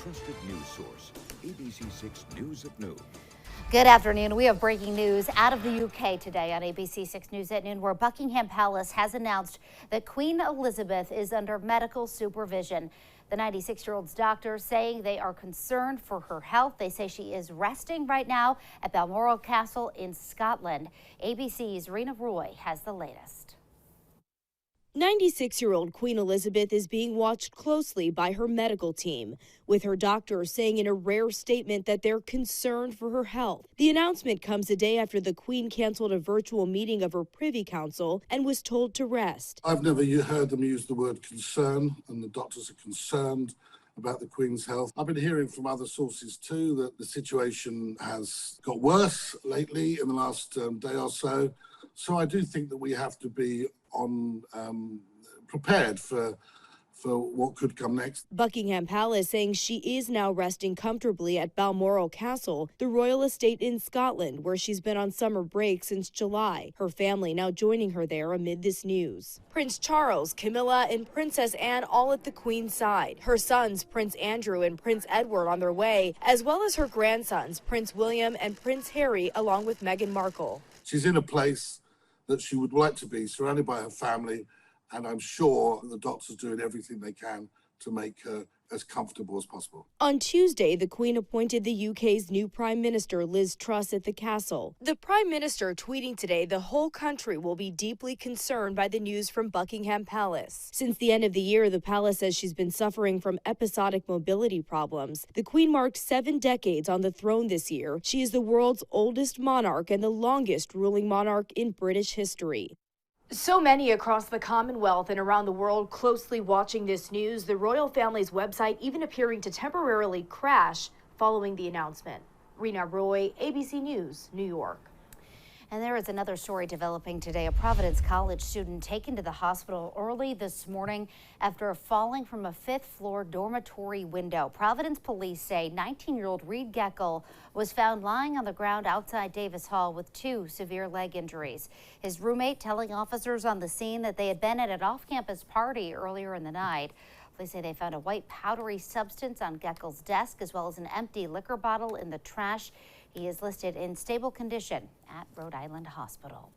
trusted news source, ABC6 News at Noon. Good afternoon. We have breaking news out of the UK today on ABC6 News at Noon, where Buckingham Palace has announced that Queen Elizabeth is under medical supervision. The 96-year-old's doctors saying they are concerned for her health. They say she is resting right now at Balmoral Castle in Scotland. ABC's Rena Roy has the latest. 96-year-old Queen Elizabeth is being watched closely by her medical team, with her doctors saying in a rare statement that they're concerned for her health. The announcement comes a day after the Queen canceled a virtual meeting of her Privy Council and was told to rest. I've never heard them use the word concern, and the doctors are concerned about the Queen's health. I've been hearing from other sources too that the situation has got worse lately in the last day or so. So I do think that we have to be prepared for what could come next. Buckingham Palace saying she is now resting comfortably at Balmoral Castle, the royal estate in Scotland, where she's been on summer break since July. Her family now joining her there amid this news. Prince Charles, Camilla, and Princess Anne all at the Queen's side. Her sons, Prince Andrew and Prince Edward, on their way, as well as her grandsons, Prince William and Prince Harry, along with Meghan Markle. She's in a place that she would like to be, surrounded by her family, and I'm sure the doctors are doing everything they can to make her as comfortable as possible. On Tuesday, the Queen appointed the UK's new Prime Minister, Liz Truss, at the castle. The Prime Minister tweeting today the whole country will be deeply concerned by the news from Buckingham Palace. Since the end of the year, the palace says she's been suffering from episodic mobility problems. The Queen marked 7 decades on the throne this year. She is the world's oldest monarch and the longest ruling monarch in British history. So many across the Commonwealth and around the world closely watching this news, the royal family's website even appearing to temporarily crash following the announcement. Rena Roy, ABC News, New York. And there is another story developing today. A Providence College student taken to the hospital early this morning after falling from a 5th-floor dormitory window. Providence police say 19-year-old Reed Geckel was found lying on the ground outside Davis Hall with 2 severe leg injuries. His roommate telling officers on the scene that they had been at an off-campus party earlier in the night. Police say they found a white powdery substance on Geckel's desk, as well as an empty liquor bottle in the trash. He is listed in stable condition at Rhode Island Hospital.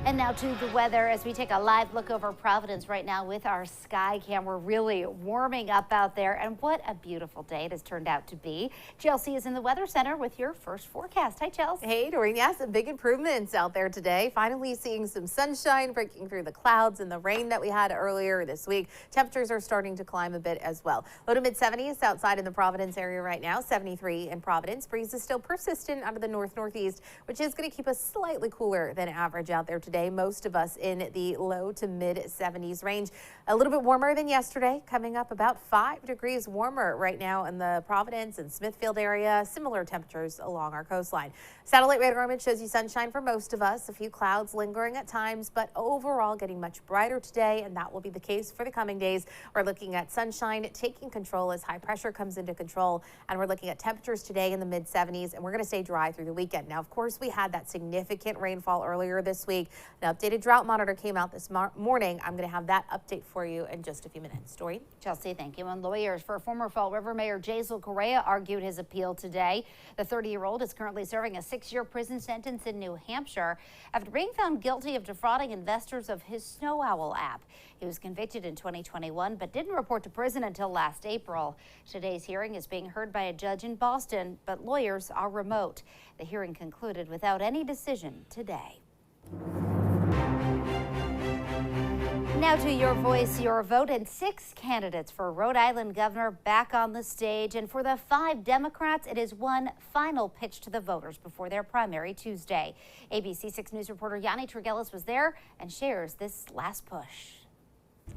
And now to the weather as we take a live look over Providence right now with our sky cam. We're really warming up out there, and what a beautiful day it has turned out to be. Chelsea is in the Weather Center with your first forecast. Hi, Chelsea. Hey, Doreen. Yes, big improvements out there today. Finally seeing some sunshine breaking through the clouds and the rain that we had earlier this week. Temperatures are starting to climb a bit as well. Low to mid 70s outside in the Providence area right now. 73 in Providence. Breeze is still persistent out of the north-northeast, which is going to keep us slightly cooler than average out there today. Most of us in the low to mid 70s range. A little bit warmer than yesterday, coming up about 5 degrees warmer right now in the Providence and Smithfield area. Similar temperatures along our coastline. Satellite radar image shows you sunshine for most of us. A few clouds lingering at times, but overall getting much brighter today, and that will be the case for the coming days. We're looking at sunshine taking control as high pressure comes into control, and we're looking at temperatures today in the mid 70s, and we're going to stay dry through the weekend. Now, of course, we had that significant rainfall earlier this week. An updated drought monitor came out this morning. I'm going to have that update for you in just a few minutes. Doreen? Chelsea, thank you. And lawyers for former Fall River Mayor Jazel Correa argued his appeal today. The 30-year-old is currently serving a 6-year prison sentence in New Hampshire after being found guilty of defrauding investors of his Snow Owl app. He was convicted in 2021 but didn't report to prison until last April. Today's hearing is being heard by a judge in Boston, but lawyers are remote. The hearing concluded without any decision today. Now to your voice, your vote, and 6 candidates for Rhode Island governor back on the stage. And for the 5 Democrats, it is one final pitch to the voters before their primary Tuesday. ABC6 News reporter Yanni Trigelis was there and shares this last push.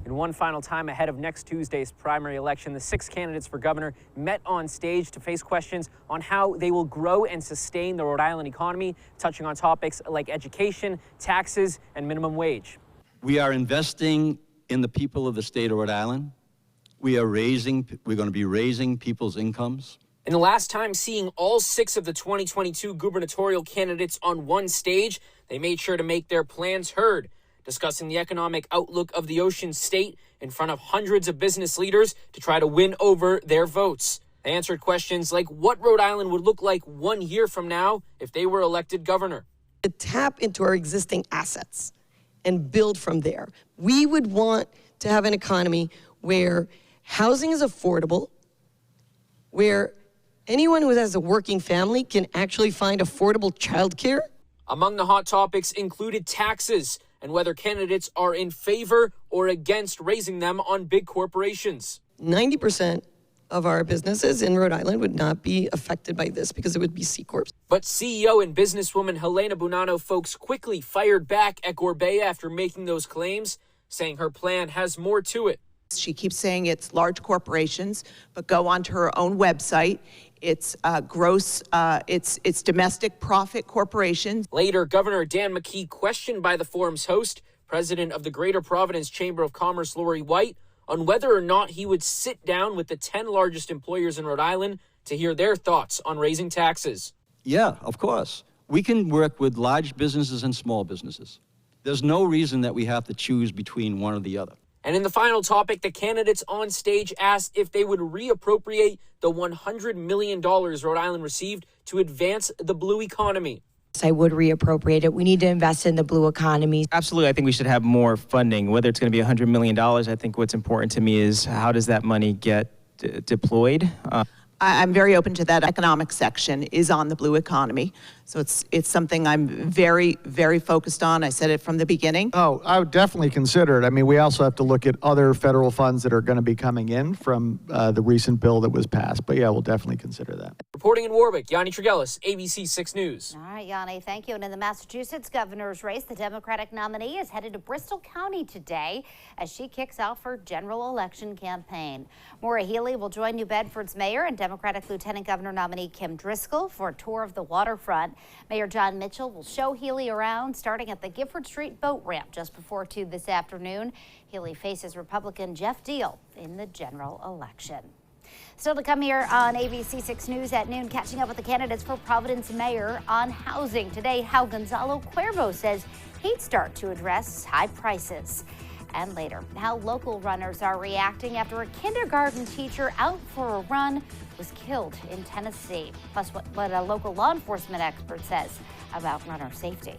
In one final time ahead of next Tuesday's primary election, the 6 candidates for governor met on stage to face questions on how they will grow and sustain the Rhode Island economy, touching on topics like education, taxes, and minimum wage. We are investing in the people of the state of Rhode Island. We're going to be raising people's incomes. And the last time seeing all 6 of the 2022 gubernatorial candidates on one stage, they made sure to make their plans heard. discussing the economic outlook of the ocean state in front of hundreds of business leaders to try to win over their votes. They answered questions like what Rhode Island would look like 1 year from now if they were elected governor. To tap into our existing assets and build from there. We would want to have an economy where housing is affordable, where anyone who has a working family can actually find affordable childcare. Among the hot topics included taxes and whether candidates are in favor or against raising them on big corporations. 90% of our businesses in Rhode Island would not be affected by this because it would be C Corps. But CEO and businesswoman Helena Bonanno folks quickly fired back at Gorbea after making those claims, saying her plan has more to it. She keeps saying it's large corporations, but go onto her own website. It's it's domestic profit corporations. Later, Governor Dan McKee, questioned by the forum's host, president of the Greater Providence Chamber of Commerce, Lori White, on whether or not he would sit down with the 10 largest employers in Rhode Island to hear their thoughts on raising taxes. Yeah, of course. We can work with large businesses and small businesses. There's no reason that we have to choose between one or the other. And in the final topic, the candidates on stage asked if they would reappropriate the $100 million Rhode Island received to advance the blue economy. I would reappropriate it. We need to invest in the blue economy. Absolutely. I think we should have more funding, whether it's going to be $100 million. I think what's important to me is how does that money get deployed? I'm very open to that. Economic section is on the blue economy. So it's something I'm very, very focused on. I said it from the beginning. Oh, I would definitely consider it. I mean, we also have to look at other federal funds that are going to be coming in from the recent bill that was passed. But yeah, we'll definitely consider that. Reporting in Warwick, Yanni Tregellis, ABC6 News. All right, Yanni, thank you. And in the Massachusetts governor's race, the Democratic nominee is headed to Bristol County today as she kicks off her general election campaign. Maura Healey will join New Bedford's mayor and Democratic Lieutenant Governor nominee Kim Driscoll for a tour of the waterfront. Mayor John Mitchell will show Healey around, starting at the Gifford Street boat ramp just before 2 this afternoon. Healey faces Republican Jeff Deal in the general election. Still to come here on ABC6 News at noon, catching up with the candidates for Providence mayor on housing. Today, how Gonzalo Cuervo says he'd start to address high prices. And later, how local runners are reacting after a kindergarten teacher out for a run was killed in Tennessee. Plus, what a local law enforcement expert says about runner safety.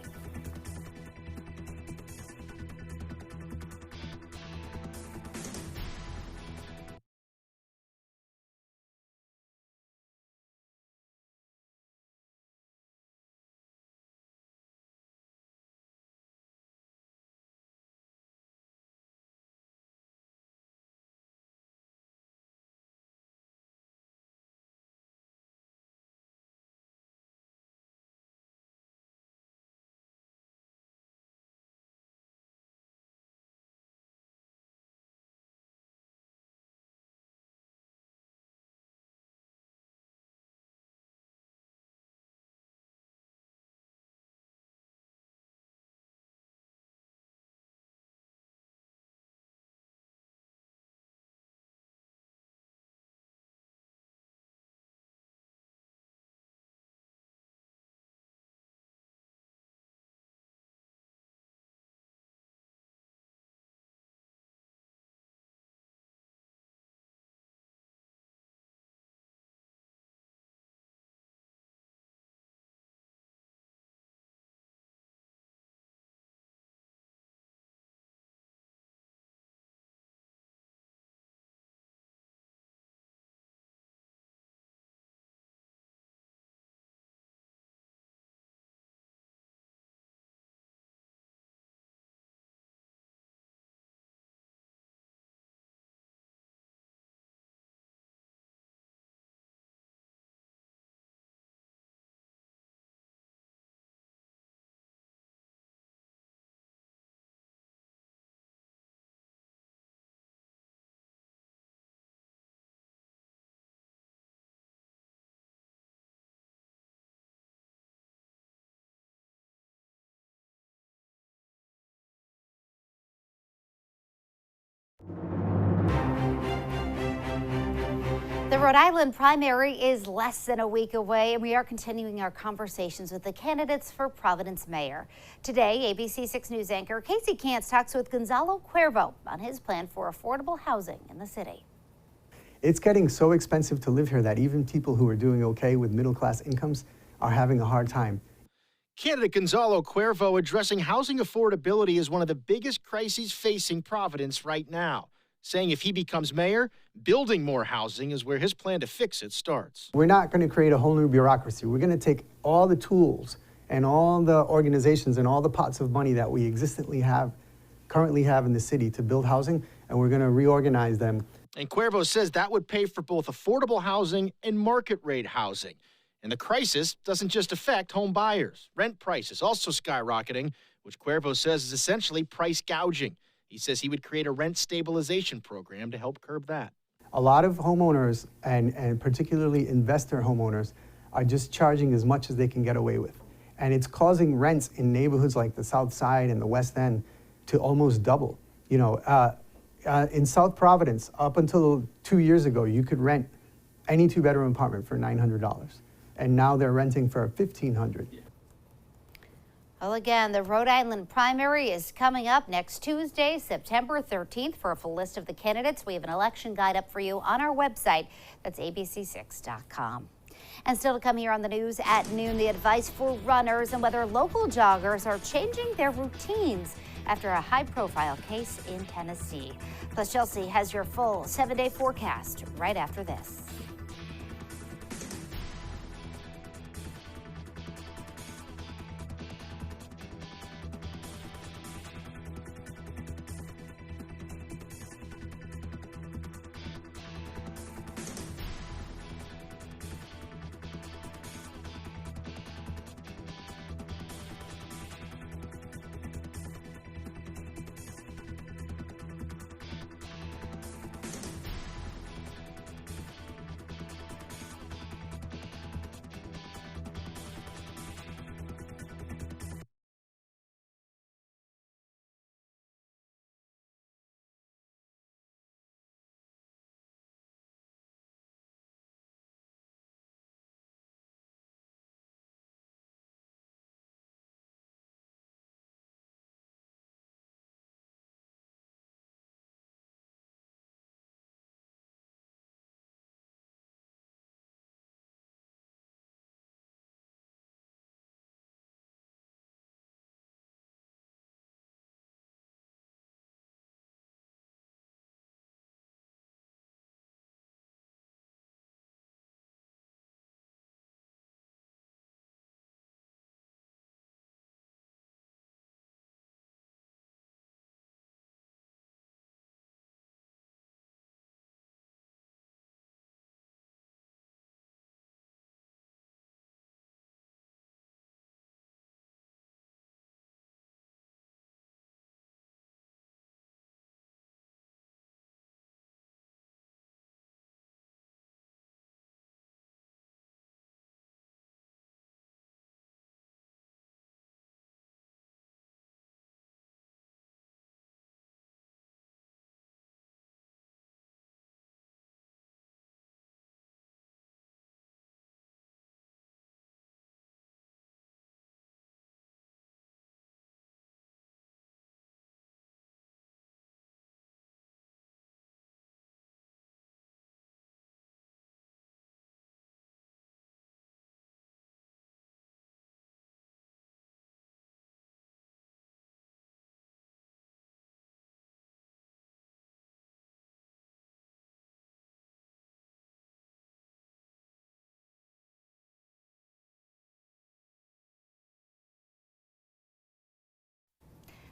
Rhode Island primary is less than a week away, and we are continuing our conversations with the candidates for Providence mayor. Today, ABC6 News anchor Casey Cantz talks with Gonzalo Cuervo on his plan for affordable housing in the city. It's getting so expensive to live here that even people who are doing okay with middle-class incomes are having a hard time. Candidate Gonzalo Cuervo addressing housing affordability is one of the biggest crises facing Providence right now, saying if he becomes mayor, building more housing is where his plan to fix it starts. We're not going to create a whole new bureaucracy. We're going to take all the tools and all the organizations and all the pots of money that we currently have in the city to build housing, and we're going to reorganize them. And Cuervo says that would pay for both affordable housing and market rate housing. And the crisis doesn't just affect home buyers. Rent prices also skyrocketing, which Cuervo says is essentially price gouging. He says he would create a rent stabilization program to help curb that. A lot of homeowners, and particularly investor homeowners, are just charging as much as they can get away with. And it's causing rents in neighborhoods like the South Side and the West End to almost double. You know, in South Providence, up until 2 years ago, you could rent any two-bedroom apartment for $900. And now they're renting for $1,500. Well, again, the Rhode Island primary is coming up next Tuesday, September 13th. For a full list of the candidates, we have an election guide up for you on our website. That's abc6.com. And still to come here on the news at noon, the advice for runners and whether local joggers are changing their routines after a high-profile case in Tennessee. Plus, Chelsea has your full 7-day forecast right after this.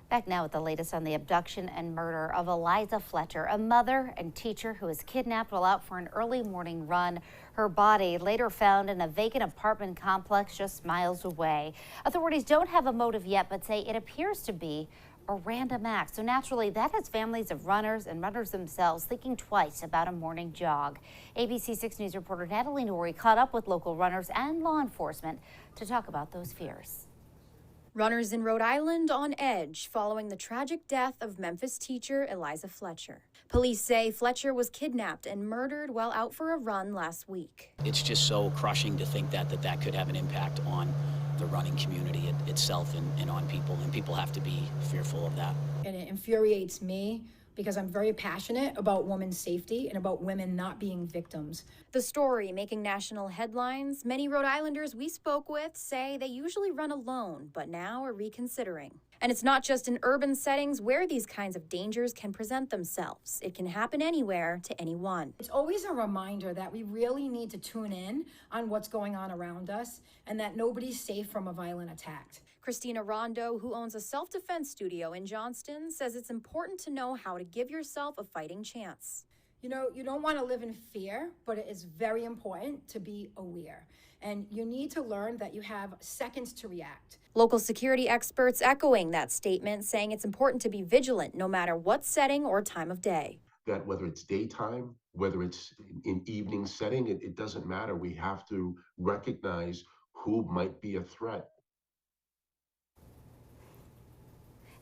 Back now with the latest on the abduction and murder of Eliza Fletcher, a mother and teacher who was kidnapped while out for an early morning run. Her body later found in a vacant apartment complex just miles away. Authorities don't have a motive yet, but say it appears to be a random act. So naturally, that has families of runners and runners themselves thinking twice about a morning jog. ABC6 News reporter Natalie Norrie caught up with local runners and law enforcement to talk about those fears. Runners in Rhode Island on edge following the tragic death of Memphis teacher Eliza Fletcher. Police say Fletcher was kidnapped and murdered while out for a run last week. It's just so crushing to think that could have an impact on the running community itself and on people, and people have to be fearful of that. And it infuriates me because I'm very passionate about women's safety and about women not being victims. The story making national headlines. Many Rhode Islanders we spoke with say they usually run alone, but now are reconsidering. And it's not just in urban settings where these kinds of dangers can present themselves. It can happen anywhere to anyone. It's always a reminder that we really need to tune in on what's going on around us and that nobody's safe from a violent attack. Christina Rondo, who owns a self-defense studio in Johnston, says it's important to know how to give yourself a fighting chance. You know, you don't want to live in fear, but it is very important to be aware. And you need to learn that you have seconds to react. Local security experts echoing that statement, saying it's important to be vigilant no matter what setting or time of day. That whether it's daytime, whether it's in evening setting, it doesn't matter. We have to recognize who might be a threat.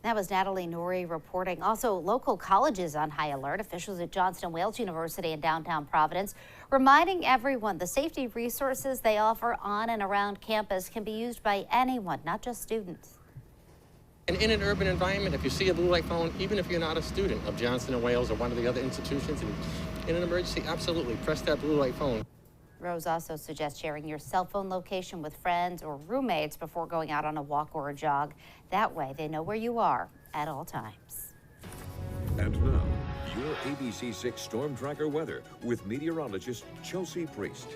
That was Natalie Norrie reporting. Also, local colleges on high alert. Officials at Johnston Wales University in downtown Providence reminding everyone the safety resources they offer on and around campus can be used by anyone, not just students. And in an urban environment, if you see a blue light phone, even if you're not a student of Johnston and Wales or one of the other institutions, in an emergency, absolutely press that blue light phone. Rose also suggests sharing your cell phone location with friends or roommates before going out on a walk or a jog. That way they know where you are at all times. And now, your ABC6 Storm Tracker weather with meteorologist Chelsea Priest.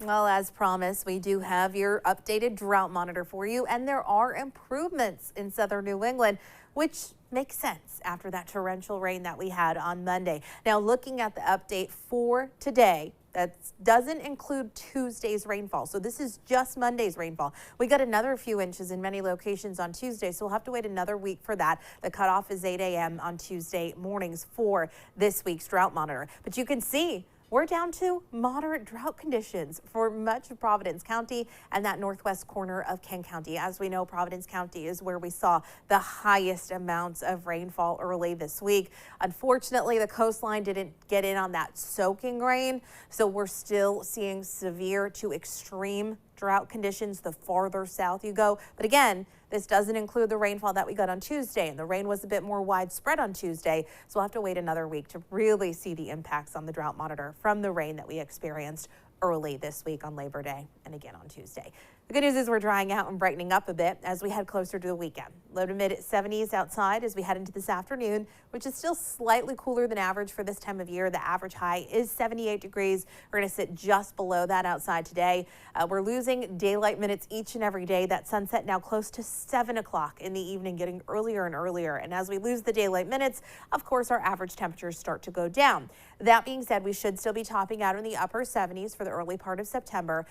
Well, as promised, we do have your updated drought monitor for you, and there are improvements in southern New England, which makes sense after that torrential rain that we had on Monday. Now, looking at the update for today, that doesn't include Tuesday's rainfall. So this is just Monday's rainfall. We got another few inches in many locations on Tuesday, so we'll have to wait another week for that. The cutoff is 8 a.m. on Tuesday mornings for this week's drought monitor. But you can see we're down to moderate drought conditions for much of Providence County and that northwest corner of Kent County. As we know, Providence County is where we saw the highest amounts of rainfall early this week. Unfortunately, the coastline didn't get in on that soaking rain, so we're still seeing severe to extreme drought conditions the farther south you go. But again, this doesn't include the rainfall that we got on Tuesday, and the rain was a bit more widespread on Tuesday, so we'll have to wait another week to really see the impacts on the drought monitor from the rain that we experienced early this week on Labor Day and again on Tuesday. The good news is we're drying out and brightening up a bit as we head closer to the weekend. Low to mid 70s outside as we head into this afternoon, which is still slightly cooler than average for this time of year. The average high is 78 degrees. We're going to sit just below that outside today. We're losing daylight minutes each and every day. That sunset now close to 7 o'clock in the evening, getting earlier and earlier. And as we lose the daylight minutes, of course, our average temperatures start to go down. That being said, we should still be topping out in the upper 70s for the early part of September.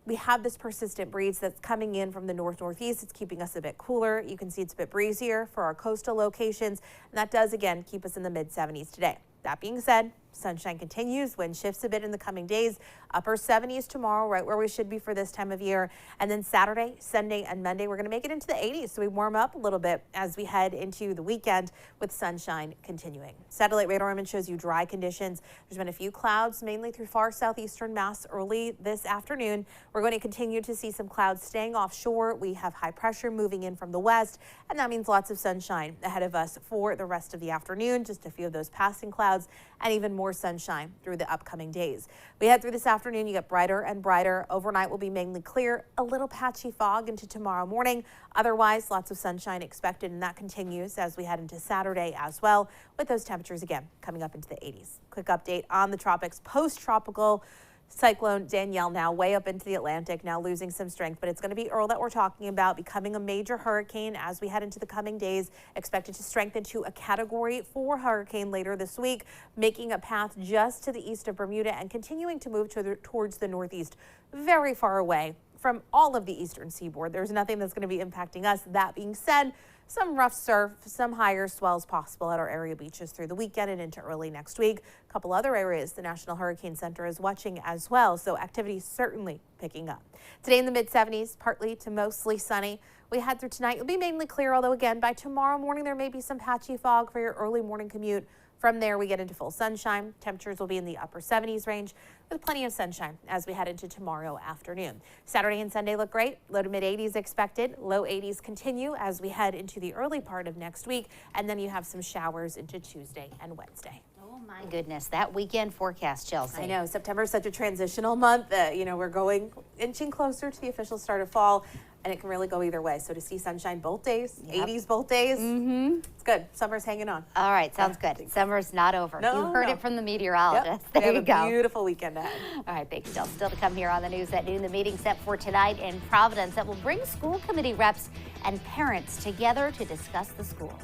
We have this persistent breeze that's coming in from the north-northeast. It's keeping us a bit cooler. You can see it's a bit breezier for our coastal locations, and that does, again, keep us in the mid-70s today. That being said, sunshine continues. Wind shifts a bit in the coming days. Upper 70s tomorrow, right where we should be for this time of year. And then Saturday, Sunday, and Monday, we're going to make it into the 80s. So we warm up a little bit as we head into the weekend with sunshine continuing. Satellite radar image shows you dry conditions. There's been a few clouds, mainly through far southeastern Mass early this afternoon. We're going to continue to see some clouds staying offshore. We have high pressure moving in from the west, and that means lots of sunshine ahead of us for the rest of the afternoon. Just a few of those passing clouds and even more sunshine through the upcoming days. We head through this afternoon, you get brighter and brighter. Overnight will be mainly clear, a little patchy fog into tomorrow morning. Otherwise, lots of sunshine expected, and that continues as we head into Saturday as well, with those temperatures again coming up into the 80s. Quick update on the tropics. Post-tropical cyclone Danielle now way up into the Atlantic, now losing some strength, but it's going to be Earl that we're talking about, becoming a major hurricane as we head into the coming days, expected to strengthen to a Category 4 hurricane later this week, making a path just to the east of Bermuda and continuing to move towards the northeast, very far away from all of the eastern seaboard. There's nothing that's going to be impacting us. That being said, some rough surf, some higher swells possible at our area beaches through the weekend and into early next week. A couple other areas the National Hurricane Center is watching as well, so activity certainly picking up. Today in the mid-70s, partly to mostly sunny. we head through tonight, it'll be mainly clear, although again, by tomorrow morning, there may be some patchy fog for your early morning commute. From there, we get into full sunshine. Temperatures will be in the upper 70s range with plenty of sunshine as we head into tomorrow afternoon. Saturday and Sunday look great. Low to mid 80s expected. Low 80s continue as we head into the early part of next week. And then you have some showers into Tuesday and Wednesday. Oh my goodness, that weekend forecast, Chelsea. I know, September is such a transitional month that, we're inching closer to the official start of fall, and it can really go either way. So to see sunshine both days, 80s both days, it's good. Summer's hanging on. All right, sounds good. Summer's not over. No, you heard no. it from the meteorologist. Yep. There you go. Have a beautiful weekend ahead. All right, thanks, Jill. Still to come here on the news at noon, the meeting set for tonight in Providence that will bring school committee reps and parents together to discuss the schools.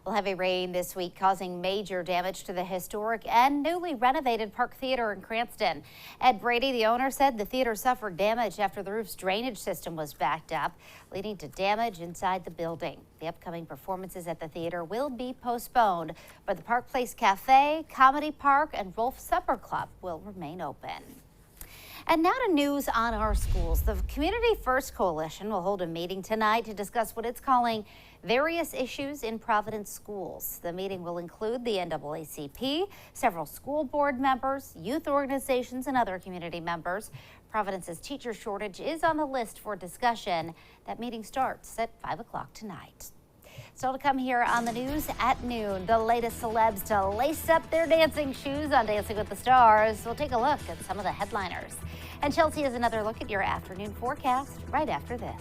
Well, heavy rain this week causing major damage to the historic and newly renovated Park Theater in Cranston. Ed Brady, the owner, said the theater suffered damage after the roof's drainage system was backed up, leading to damage inside the building. The upcoming performances at the theater will be postponed, but the Park Place Cafe, Comedy Park, and Rolf Supper Club will remain open. And now to news on our schools. The Community First Coalition will hold a meeting tonight to discuss what it's calling various issues in Providence schools. The meeting will include the NAACP, several school board members, youth organizations, and other community members. Providence's teacher shortage is on the list for discussion. That meeting starts at 5 o'clock tonight. Still to come here on the news at noon, the latest celebs to lace up their dancing shoes on Dancing with the Stars. We'll take a look at some of the headliners. And Chelsea has another look at your afternoon forecast right after this.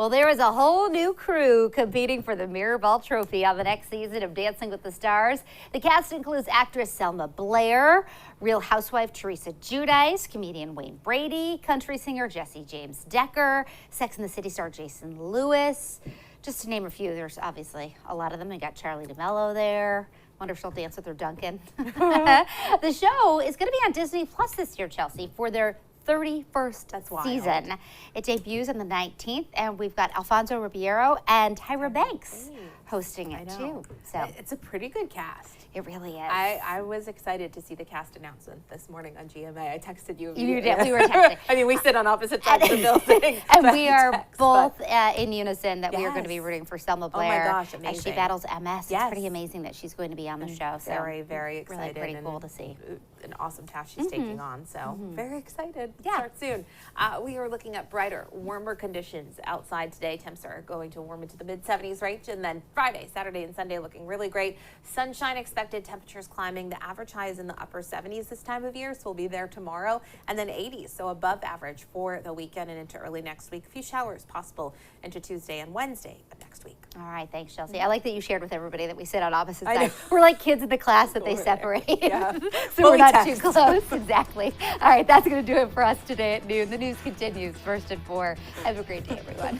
Well, there is a whole new crew competing for the Mirrorball Trophy on the next season of Dancing with the Stars. The cast includes actress Selma Blair, Real Housewife Teresa Giudice, comedian Wayne Brady, country singer Jesse James Decker, Sex and the City star Jason Lewis. Just to name a few, there's obviously a lot of them. We got Charlie DeMello there. Wonder if she'll dance with her Duncan. The show is going to be on Disney Plus this year, Chelsea, for their 31st season. It debuts on the 19th, and we've got Alfonso Ribeiro and Tyra Banks hosting it too. So it's a pretty good cast. It really is. I was excited to see the cast announcement this morning on GMA. I texted you. You did. We were texting. I mean, we sit on opposite sides of the building. And we are both in unison that we are going to be rooting for Selma Blair. Oh my gosh, amazing. As she battles MS. It's pretty amazing that she's going to be on the show. So very, very excited. Really pretty cool to see. An awesome task she's taking on. So very excited. Start soon. We are looking at brighter, warmer conditions outside today. Temps are going to warm into the mid-70s range, and then Friday, Saturday, and Sunday looking really great. Sunshine expected. Temperatures climbing. The average high is in the upper 70s this time of year, so we'll be there tomorrow, and then 80s, so above average for the weekend and into early next week. A few showers possible into Tuesday and Wednesday of next week. All right, thanks, Chelsea. I like that you shared with everybody that we sit on opposite sides. We're like kids in the class that they separate. Yeah. So we're not too close. Exactly. All right, that's going to do it for us today at noon. The news continues first and 4. Have a great day, everyone.